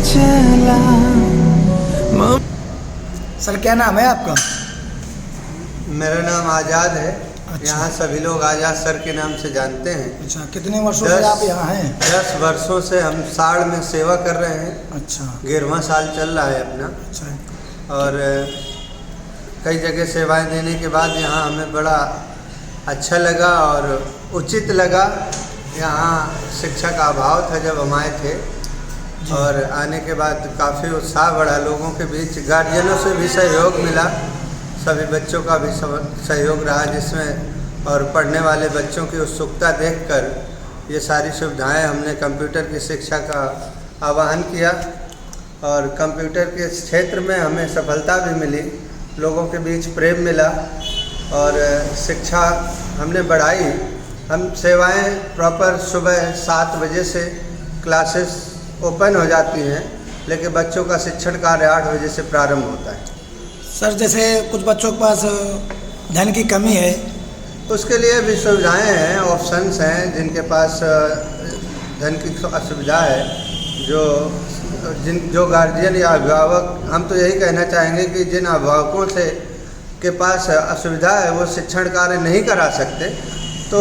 चला। सर क्या नाम है आपका? मेरा नाम आज़ाद है। अच्छा। यहाँ सभी लोग आज़ाद सर के नाम से जानते हैं। अच्छा, कितने वर्षों से आप यहाँ हैं? 10 वर्षों से हम साड़ में सेवा कर रहे हैं। अच्छा। 11वां साल चल रहा है अपना। अच्छा। और कई जगह सेवाएं देने के बाद यहाँ हमें बड़ा अच्छा लगा और उचित लगा। यहाँ शिक्षा का अभाव था जब हम आए थे, और आने के बाद काफ़ी उत्साह बढ़ा लोगों के बीच। गार्जियनों से भी सहयोग मिला, सभी बच्चों का भी सहयोग रहा जिसमें, और पढ़ने वाले बच्चों की उत्सुकता देखकर ये सारी सुविधाएं हमने कंप्यूटर की शिक्षा का आह्वान किया, और कंप्यूटर के क्षेत्र में हमें सफलता भी मिली, लोगों के बीच प्रेम मिला और शिक्षा हमने बढ़ाई। हम सेवाएं प्रॉपर सुबह 7 बजे से क्लासेस ओपन हो जाती हैं, लेकिन बच्चों का शिक्षण कार्य 8 बजे से प्रारंभ होता है। सर जैसे कुछ बच्चों के पास धन की कमी है, उसके लिए भी सुविधाएं हैं, ऑप्शंस हैं। जिनके पास धन की असुविधा है, जो गार्जियन या अभिभावक, हम तो यही कहना चाहेंगे कि जिन अभिभावकों से के पास असुविधा है वो शिक्षण कार्य नहीं करा सकते, तो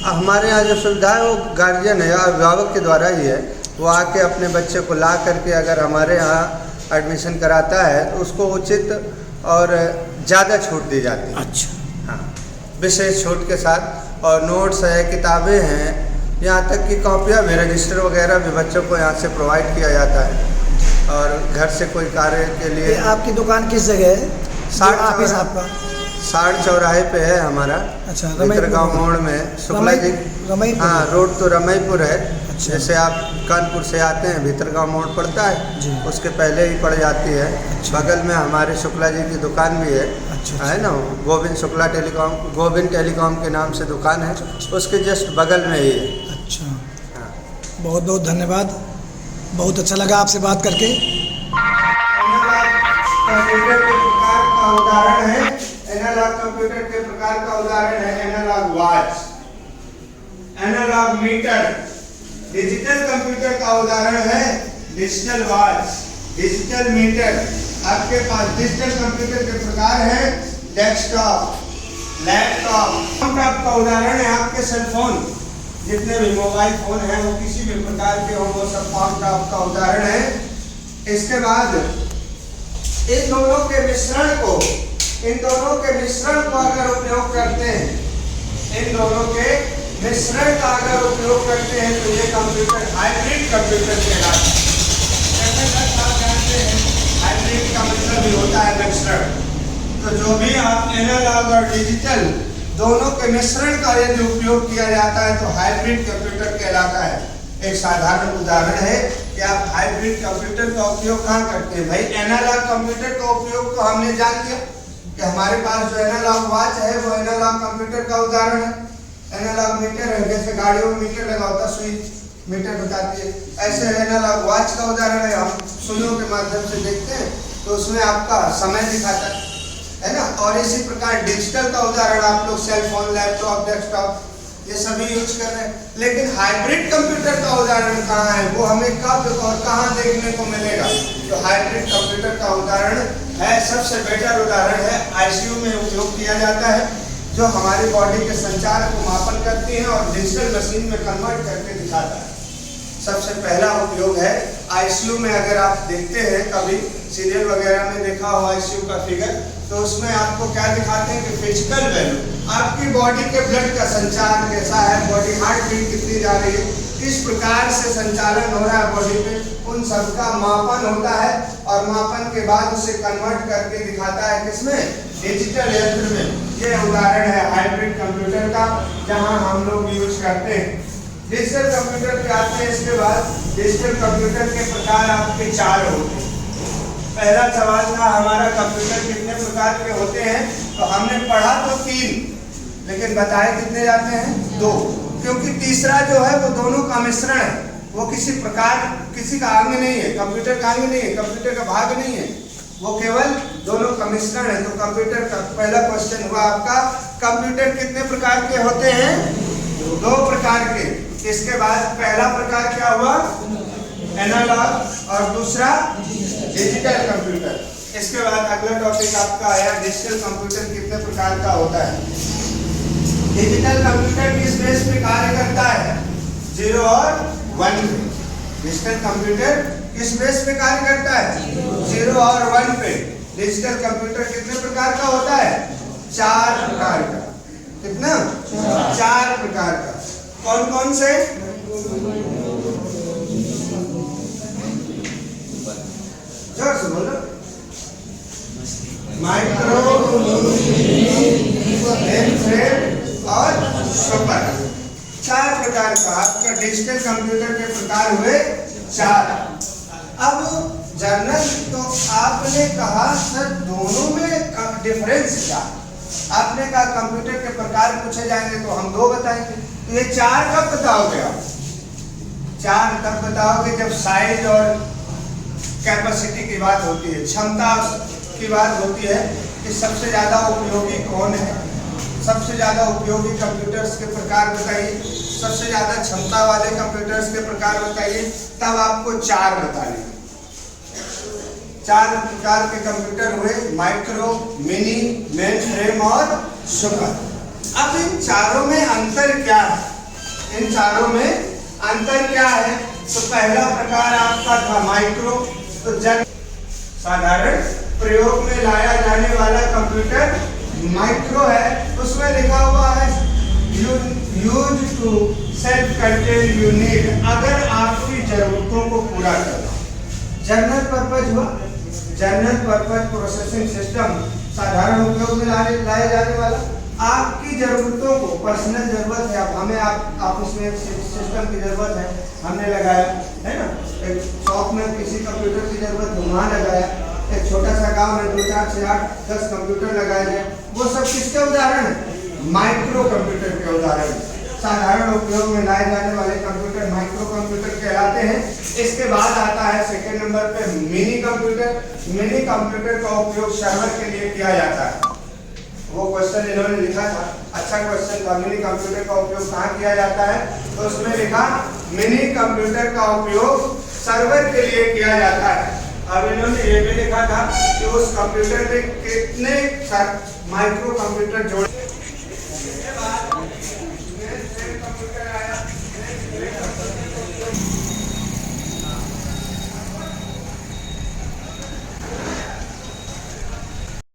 हमारे यहाँ जो सुविधा है वो गार्जियन है या अभिभावक के द्वारा ही है। वो आके अपने बच्चे को ला करके अगर हमारे यहाँ एडमिशन कराता है तो उसको उचित और ज़्यादा छूट दी जाती है। अच्छा। हाँ, विशेष छूट के साथ। और नोट्स है, किताबें हैं, यहाँ तक कि कॉपियाँ भी, रजिस्टर वगैरह भी बच्चों को यहाँ से प्रोवाइड किया जाता है। और घर से कोई कार्य के लिए। आपकी दुकान किस जगह है? ऑफिस आपका साड़ चौराहे पे है हमारा। अच्छा, भीतरगांव मोड़ में शुक्ला जी। हाँ, रोड तो रमईपुर है। अच्छा। जैसे आप कानपुर से आते हैं, भीतरगांव मोड़ पड़ता है जी। उसके पहले ही पड़ जाती है। अच्छा। बगल में हमारे शुक्ला जी की दुकान भी है। अच्छा। है ना, गोविंद टेलीकॉम के नाम से दुकान है। उसके जस्ट बगल में ही है। अच्छा। हाँ। बहुत बहुत धन्यवाद, बहुत अच्छा लगा आपसे बात करके। कंप्यूटर के प्रकार का उदाहरण है, एनालॉग कंप्यूटर के प्रकार का उदाहरण है analog watch, analog meter. Digital computer का उदाहरण है डिजिटल वॉच, डिजिटल मीटर। आपके पास डिजिटल कंप्यूटर के प्रकार है डेस्कटॉप, लैपटॉप। लैपटॉप का उदाहरण है आपके सेलफोन, जितने भी मोबाइल फोन हैं वो किसी भी प्रकार के हो, वो सब लैपटॉप का उदाहरण है। इसके बाद इन दोनों के मिश्रण को अगर उपयोग करते हैं, इन दोनों के मिश्रण का अगर उपयोग करते हैं तो ये कंप्यूटर हाइब्रिड कंप्यूटर कहलाता है। जैसे आप जानते हैं हाइब्रिड का मतलब भी होता है मिश्रण। तो जो भी आप एनालॉग और डिजिटल दोनों के मिश्रण का यदि उपयोग किया जाता है तो हाइब्रिड कंप्यूटर कहलाता है। एक साधारण उदाहरण है कि आप हाइब्रिड कंप्यूटर का उपयोग कहाँ करते हैं। भाई एनालॉग कंप्यूटर का उपयोग तो हमने जान लिया कि हमारे पास जो एनालॉग वॉच है वो एनालॉग कंप्यूटर का उदाहरण है। एनालॉग मीटर है, जैसे गाड़ियों में मीटर लगा होता है, स्विच मीटर बताती है, ऐसे एनालॉग वॉच का उदाहरण है। हम सुइयों के माध्यम से देखते हैं तो उसमें आपका समय दिखाता है ना। और इसी प्रकार डिजिटल का उदाहरण आप लोग सेल फोन, लैपटॉप, डेस्कटॉप ये सभी यूज कर रहे हैं। लेकिन हाइब्रिड कंप्यूटर का उदाहरण कहाँ है, वो हमें कब और कहाँ देखने को मिलेगा? तो हाइब्रिड कंप्यूटर का उदाहरण है, सबसे बेटर उदाहरण है आईसीयू में उपयोग किया जाता है, जो हमारी बॉडी के संचार को मापन करती है और डिजिटल मशीन में कन्वर्ट करके दिखाता है। सबसे पहला उपयोग है आईसीयू में। अगर आप देखते हैं कभी सीरियल वगैरह में देखा हो आईसीयू का फिगर, तो उसमें आपको क्या दिखाते हैं कि फिजिकल वैल्यू, आपकी बॉडी के ब्लड का संचार कैसा है, बॉडी हार्ट बीट कितनी जा रही है, किस प्रकार से संचालन हो रहा है बॉडी पे, उन सबका मापन होता है। और मापन के बाद उसे कन्वर्ट करके दिखाता है किसमें? डिजिटल यंत्र में। ये उदाहरण है हाइब्रिड कंप्यूटर का, जहां हम लोग यूज करते हैं। डिजिटल कंप्यूटर पे आते हैं। इसके बाद डिजिटल कंप्यूटर के प्रकार आपके 4 होते हैं। पहला सवाल था हमारा कंप्यूटर कितने प्रकार के होते हैं, तो हमने पढ़ा तो 3, लेकिन बताए कितने जाते हैं? 2, क्योंकि तीसरा जो है वो दोनों का मिश्रण है। वो किसी प्रकार किसी का अंग नहीं है, कंप्यूटर का अंग नहीं है, कंप्यूटर का भाग नहीं है, वो केवल दोनों का मिश्रण है। तो कंप्यूटर का पहला क्वेश्चन हुआ आपका, कंप्यूटर कितने प्रकार के होते हैं? 2 प्रकार के। इसके बाद पहला प्रकार क्या हुआ? एनालॉग और दूसरा डिजिटल कंप्यूटर। इसके बाद अगला टॉपिक आपका आया डिजिटल कंप्यूटर कितने प्रकार का होता है। डिजिटल कंप्यूटर किस बेस पे कार्य करता है, 0 और 1 पे। डिजिटल कंप्यूटर किस बेस पे कार्य करता है, 0 और 1 पे। डिजिटल कंप्यूटर कितने प्रकार का होता है, 4 प्रकार का। कितना, 4 प्रकार का। कौन कौन से, जोर से बोलो। माइक्रो, मेनफ्रेम और सुपर। 4 प्रकार का आपका डिजिटल कंप्यूटर के प्रकार हुए 4। अब जर्नल तो आपने कहा सर दोनों में डिफरेंस क्या, आपने कहा कंप्यूटर के प्रकार पूछे जाएंगे तो हम 2 बताएंगे। तो ये 4 कब बताओगे आप, 4 तब बताओगे जब साइज और कैपेसिटी की बात होती है, क्षमता की बात होती है कि सबसे ज्यादा उपयोगी कौन है, सबसे ज्यादा उपयोगी कंप्यूटर्स के प्रकार बताइए, सबसे ज्यादा क्षमता वाले कंप्यूटर्स के प्रकार बताइए, तब आपको 4 बताने। 4 प्रकार के कंप्यूटर हुए, माइक्रो, मिनी, मेनफ्रेम और सुपर। अब इन चारों में अंतर क्या है, इन चारों में अंतर क्या है। तो पहला प्रकार आपका था माइक्रो। तो जब साधारण प्रयोग में लाया जाने वाला कंप्यूटर माइक्रो है, उसमें लिखा हुआ है use to self contain unit, अगर आपकी जरूरतों को पूरा करना। जनरल पर्पज हुआ, जनरल पर्पज प्रोसेसिंग सिस्टम, साधारण उपयोग में लाया जाने वाला। आपकी जरूरतों को, पर्सनल जरूरत है, अब हमें ऑफिस में सिस्टम की जरूरत है, हमने लगाया है ना, एक शॉप में किसी कंप्यूटर की जरूरत है, वहाँ लगाया। एक छोटा सा गांव में 2, 4, 6, 8, 10 कंप्यूटर लगाए गए, वो सब किसके उदाहरण है, माइक्रो कंप्यूटर के उदाहरण। साधारण उपयोग में लाए जाने वाले कंप्यूटर माइक्रो कंप्यूटर कहलाते हैं। इसके बाद आता है सेकंड नंबर पे मिनी कंप्यूटर। मिनी कंप्यूटर का उपयोग सर्वर के लिए किया जाता है। वो क्वेश्चन इन्होंने लिखा था, अच्छा क्वेश्चन था, मिनी कंप्यूटर का उपयोग कहाँ किया जाता है, तो उसमें लिखा मिनी कंप्यूटर का उपयोग सर्वर के लिए किया जाता है। अब इन्होंने ये भी लिखा था कि उस कंप्यूटर में कितने माइक्रो कंप्यूटर जोड़े।